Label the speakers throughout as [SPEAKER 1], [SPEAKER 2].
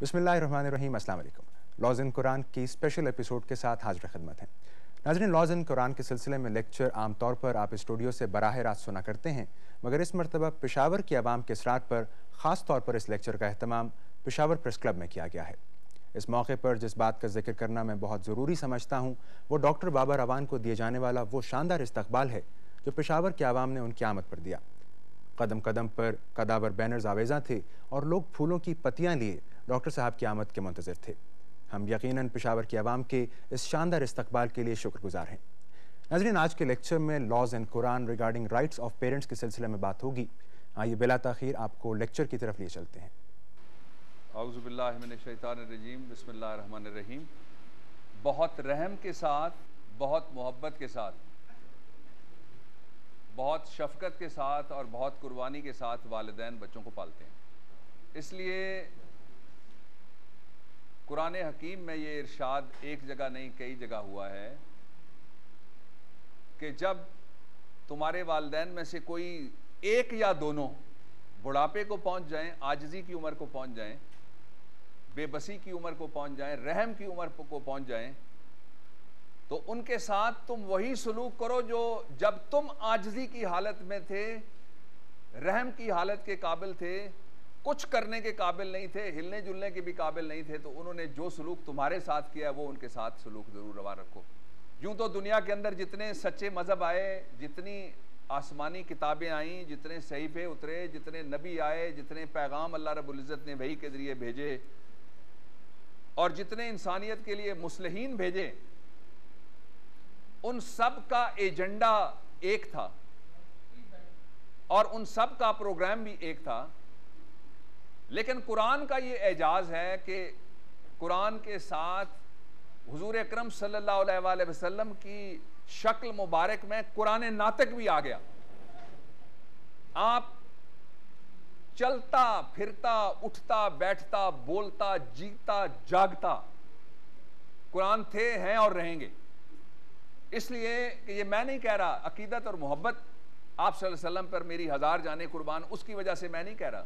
[SPEAKER 1] बिस्मिल्लाहिर्रहमानिर्रहीम, अस्सलाम वालेकुम। लॉज़ इन कुरान की स्पेशल एपिसोड के साथ हाजिर खिदमत है। नाज़रीन, लॉज़ इन कुरान के सिलसिले में लेक्चर आमतौर पर आप स्टूडियो से बराह रास्त सुना करते हैं, मगर इस मरतबा पेशावर की आवाम के इसरार पर ख़ास तौर पर इस लेक्चर का अहतमाम पेशावर प्रेस क्लब में किया गया है। इस मौके पर जिस बात का जिक्र करना मैं बहुत ज़रूरी समझता हूँ, वो डॉक्टर बाबर अवान को दिए जाने वाला वो शानदार इस्तकबाल है जो पेशावर की आवाम ने उनकी आमद पर दिया। कदम कदम पर कदावर बैनर्स आवेज़ा थे और लोग फूलों की पत्तियाँ लिए डॉक्टर साहब की आमद के मुंतज़िर थे। हम यकीनन पेशावर की आवाम के इस शानदार इस्तकबाल के लिए शुक्रगुजार हैं। नाज़रीन, आज के लेक्चर में laws in Quran regarding rights of parents के सिलसिले में बात होगी। आइए बिला ताख़ीर आपको लेक्चर की तरफ लिए चलते हैं।
[SPEAKER 2] औज़ु बिल्लाहि मिनश शैतानिर रजीम, बिस्मिल्लाहिर रहमानिर रहीम। बहुत रहम के साथ, बहुत मोहब्बत के साथ, बहुत शफ़क़त के साथ और बहुत कुर्बानी के साथ वालिदैन बच्चों को पालते हैं। इसलिए कुरान हकीम में ये इरशाद एक जगह नहीं कई जगह हुआ है कि जब तुम्हारे वालिदैन में से कोई एक या दोनों बुढ़ापे को पहुंच जाएं, आजिज़ी की उम्र को पहुंच जाएं, बेबसी की उम्र को पहुंच जाएं, रहम की उम्र को पहुंच जाएं, तो उनके साथ तुम वही सलूक करो जो जब तुम आजिज़ी की हालत में थे, रहम की हालत के काबिल थे, कुछ करने के काबिल नहीं थे, हिलने जुलने के भी काबिल नहीं थे, तो उन्होंने जो सलूक तुम्हारे साथ किया वो उनके साथ सलूक ज़रूर रवा रखो। यूँ तो दुनिया के अंदर जितने सच्चे मज़हब आए, जितनी आसमानी किताबें आईं, जितने सहीफ़े उतरे, जितने नबी आए, जितने पैगाम अल्लाह रब्बुल इज़्ज़त ने वही के ज़रिए भेजे और जितने इंसानियत के लिए मुस्लिहीन भेजे, उन सब का एजेंडा एक था और उन सब का प्रोग्राम भी एक था। लेकिन कुरान का ये एजाज़ है कि कुरान के साथ हुजूर अकरम सल्लल्लाहु अलैहि वसल्लम की शक्ल मुबारक में कुरान नातिक भी आ गया। आप चलता फिरता, उठता बैठता, बोलता, जीता जागता कुरान थे, हैं और रहेंगे। इसलिए कि ये मैं नहीं कह रहा, अकीदत और मोहब्बत आप सल्लल्लाहु अलैहि वसल्लम पर मेरी हज़ार जाने कुर्बान, उसकी वजह से मैं नहीं कह रहा।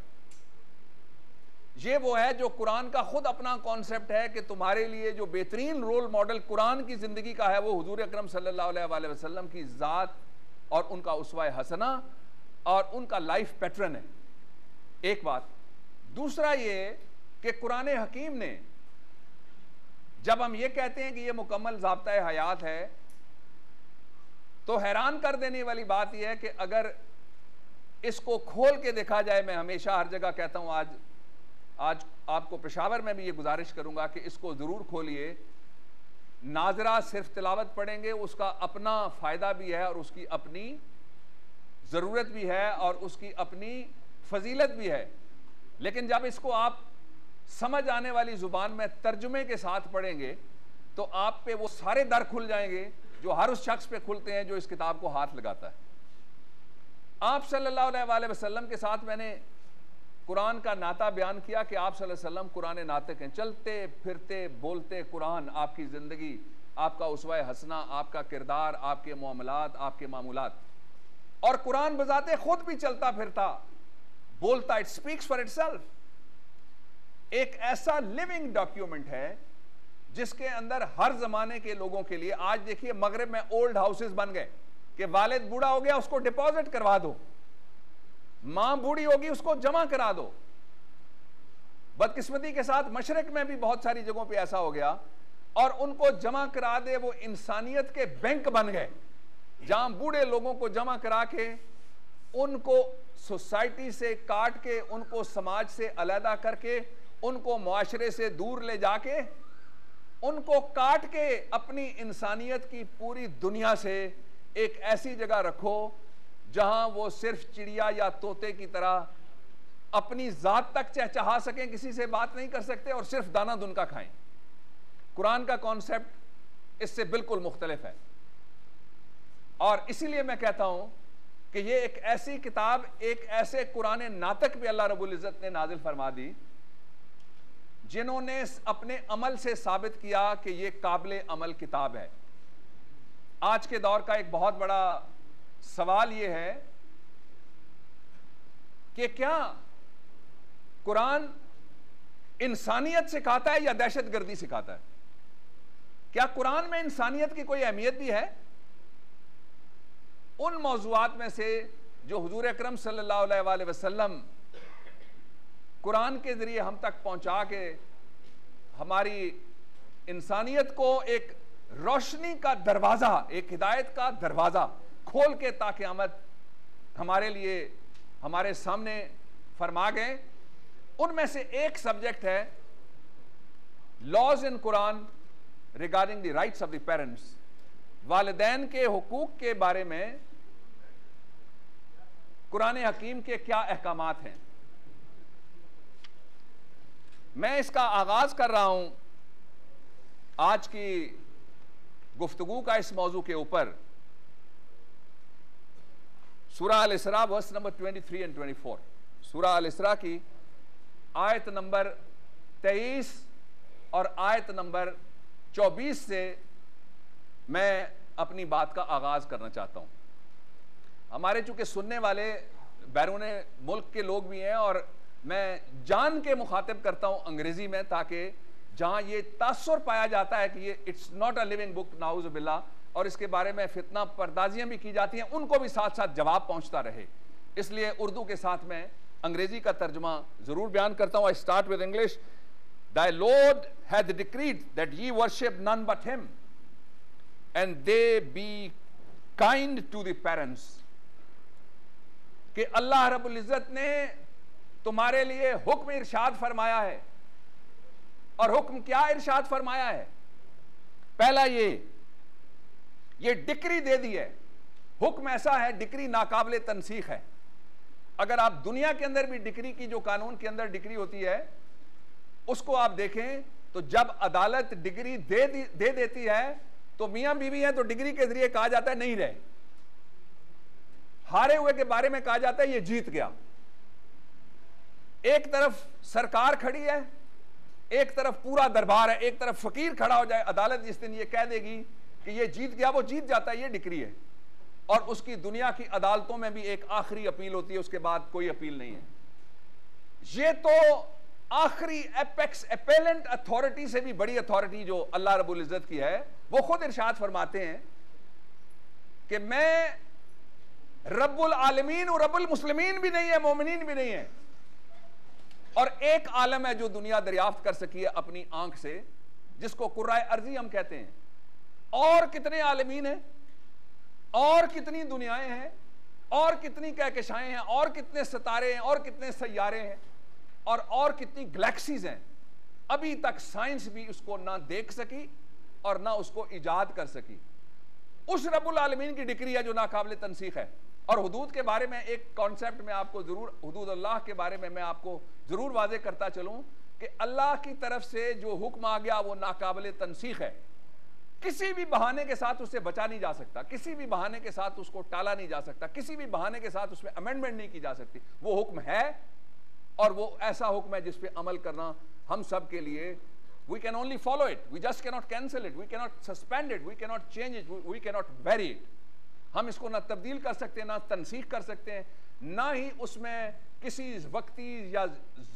[SPEAKER 2] ये वो है जो कुरान का खुद अपना कॉन्सेप्ट है कि तुम्हारे लिए जो बेहतरीन रोल मॉडल कुरान की ज़िंदगी का है वो हुजूर अकरम सल्लल्लाहु अलैहि वसल्लम की ज़ात और उनका उसवा हसना और उनका लाइफ पैटर्न है। एक बात। दूसरा ये कि कुरान हकीम ने, जब हम ये कहते हैं कि ये मुकम्मल ज़ाब्ता हयात है, तो हैरान कर देने वाली बात यह है कि अगर इसको खोल के देखा जाए, मैं हमेशा हर जगह कहता हूँ, आज आपको पेशावर में भी ये गुजारिश करूंगा कि इसको ज़रूर खोलिए। नाजरा सिर्फ तिलावत पढ़ेंगे, उसका अपना फ़ायदा भी है और उसकी अपनी ज़रूरत भी है और उसकी अपनी फजीलत भी है। लेकिन जब इसको आप समझ आने वाली ज़ुबान में तर्जुमे के साथ पढ़ेंगे तो आप पे वो सारे दर खुल जाएंगे जो हर उस शख्स पे खुलते हैं जो इस किताब को हाथ लगाता है। आप सल्लल्लाहु अलैहि वसल्लम के साथ मैंने कुरान का नाता बयान किया कि आप सल्लल्लाहु अलैहि वसल्लम कुरान नातिक हैं। चलते फिरते बोलते कुरान आपकी ज़िंदगी, आपका उसवा हसना, आपका किरदार, आपके मामलात, आपके मामूलात। और कुरान बजाते खुद भी चलता फिरता बोलता, इट स्पीक्स फॉर इटसेल्फ। एक ऐसा लिविंग डॉक्यूमेंट है जिसके अंदर हर जमाने के लोगों के लिए, आज देखिए मगरिब में ओल्ड हाउसेस बन गए कि वालिद बूढ़ा हो गया उसको डिपॉजिट करवा दो, मां बूढ़ी होगी उसको जमा करा दो। बदकिस्मती के साथ मशरक में भी बहुत सारी जगहों पे ऐसा हो गया और उनको जमा करा दे वो इंसानियत के बैंक बन गए, जहां बूढ़े लोगों को जमा करा के उनको सोसाइटी से काट के, उनको समाज से अलहदा करके, उनको मुआशरे से दूर ले जाके, उनको काट के अपनी इंसानियत की पूरी दुनिया से एक ऐसी जगह रखो जहां वो सिर्फ चिड़िया या तोते की तरह अपनी जात तक चहचहा सकें, किसी से बात नहीं कर सकते और सिर्फ दाना दुनका खाएं। कुरान का कॉन्सेप्ट इससे बिल्कुल मुख्तलिफ है और इसीलिए मैं कहता हूं कि ये एक ऐसी किताब, एक ऐसे कुरान नातिक भी अल्लाह रब्बुल इज़्ज़त ने नाजिल फरमा दी जिन्होंने अपने अमल से साबित किया कि ये काबिल अमल किताब है। आज के दौर का एक बहुत बड़ा सवाल ये है कि क्या कुरान इंसानियत सिखाता है या दहशतगर्दी सिखाता है? क्या कुरान में इंसानियत की कोई अहमियत भी है? उन मौज़ूआत में से जो हुजूर अकरम सल्लल्लाहु अलैहि वसल्लम कुरान के जरिए हम तक पहुंचा के हमारी इंसानियत को एक रोशनी का दरवाजा, एक हिदायत का दरवाजा खोल के ताकि क़यामत हमारे लिए हमारे सामने फरमा गए, उनमें से एक सब्जेक्ट है laws in Quran regarding the rights of the parents. वालिदैन के हुकूक के बारे में कुरान हकीम के क्या अहकामात हैं। मैं इसका आगाज कर रहा हूं आज की गुफ्तगू का इस मौजू के ऊपर सूरह अल इसरा वर्स नंबर 23 एंड 24। सूरह अल इसरा की आयत नंबर 23 और आयत नंबर 24 से मैं अपनी बात का आगाज करना चाहता हूं। हमारे चूंकि सुनने वाले बैरून मुल्क के लोग भी हैं और मैं जान के मुखातिब करता हूं अंग्रेजी में, ताकि जहां ये तासुर पाया जाता है कि ये it's not a living book नाउज़ बिल्लाह, और इसके बारे में फितना पर्दाजियां भी की जाती हैं, उनको भी साथ साथ जवाब पहुंचता रहे, इसलिए उर्दू के साथ में अंग्रेजी का तर्जुमा जरूर बयान करता हूं। I start with English. Thy Lord hath decreed that ye worship none but him, and they be kind to the parents। कि अल्लाह रब्बुल इज्जत ने तुम्हारे लिए हुक्म इरशाद फरमाया है, और हुक्म क्या इरशाद फरमाया है? पहला ये डिक्री दे दी है। हुक्म ऐसा है, डिक्री नाकाबिले तनसीख है। अगर आप दुनिया के अंदर भी डिक्री की, जो कानून के अंदर डिक्री होती है, उसको आप देखें तो जब अदालत डिग्री दे देती है तो मियां बीवी हैं तो डिग्री के जरिए कहा जाता है नहीं रहे, हारे हुए के बारे में कहा जाता है ये जीत गया। एक तरफ सरकार खड़ी है, एक तरफ पूरा दरबार है, एक तरफ फकीर खड़ा हो जाए, अदालत जिस दिन ये कह देगी कि ये जीत गया, वो जीत जाता है, ये डिक्री है। और उसकी दुनिया की अदालतों में भी एक आखिरी अपील होती है, उसके बाद कोई अपील नहीं है। ये तो आखिरी एपेक्स एपेलेंट अथॉरिटी से भी बड़ी अथॉरिटी जो अल्लाह रब्बुल इज्जत की है, वो खुद इरशाद फरमाते हैं कि मैं रब्बुल आलमीन और रब्बुल मुस्लिमीन भी नहीं है, मोमिनीन भी नहीं है, और एक आलम है जो दुनिया दरियाफ्त कर सकी है अपनी आंख से, जिसको कुर्राए अर्जी हम कहते हैं। और कितने आलमीन हैं, और कितनी दुनियाएं हैं, और कितनी कहकशाएं हैं, और कितने सितारे हैं, और कितने सैयारे हैं, और कितनी गैलेक्सीज हैं। अभी तक साइंस भी उसको ना देख सकी और ना उसको इजाद कर सकी। उस रब्बुल आलमीन की डिक्री है जो नाकाबिले तनसीख है। और हुदूद के बारे में एक कॉन्सेप्ट में आपको जरूर, हुदूद अल्लाह के बारे में मैं आपको जरूर वाज़े करता चलूं कि अल्लाह की तरफ से जो हुक्म आ गया वो नाकाबिले तनसीख है। किसी भी बहाने के साथ उससे बचा नहीं जा सकता, किसी भी बहाने के साथ उसको टाला नहीं जा सकता, किसी भी बहाने के साथ उसमें अमेंडमेंट नहीं की जा सकती। वो हुक्म है और वो ऐसा हुक्म है जिस पे अमल करना हम सब के लिए, we can only follow it, we just cannot cancel it, we cannot suspend it, we cannot change it, we cannot vary it। हम इसको ना तब्दील कर सकते हैं, ना तनसीख कर सकते हैं, ना ही उसमें किसी वक्ती या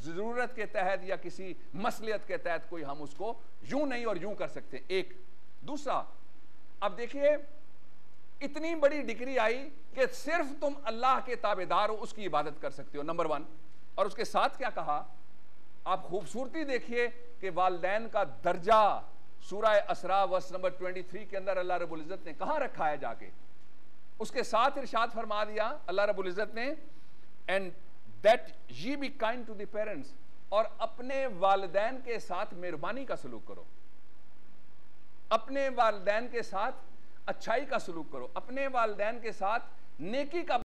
[SPEAKER 2] ज़रूरत के तहत या किसी मसलियत के तहत कोई हम उसको यूं नहीं और यूं कर सकते। एक दूसरा, अब देखिए इतनी बड़ी डिग्री आई कि सिर्फ तुम अल्लाह के ताबेदार हो, उसकी इबादत कर सकते हो, नंबर 1। और उसके साथ क्या कहा, आप खूबसूरती देखिए कि वालिदैन का दर्जा सूरह असरा वर्स नंबर 23 के अंदर अल्लाह रब्बुल इज्जत ने कहां रखा है जाके। उसके साथ इरशाद फरमा दिया अल्लाह रब्बुल इज्जत ने, and that ye be kind to the parents, और अपने वालिदैन के साथ मेहरबानी का सलूक करो, अपने वालिदैन के साथ अच्छाई का सलूक करो, अपने वालिदैन के साथ नेकी का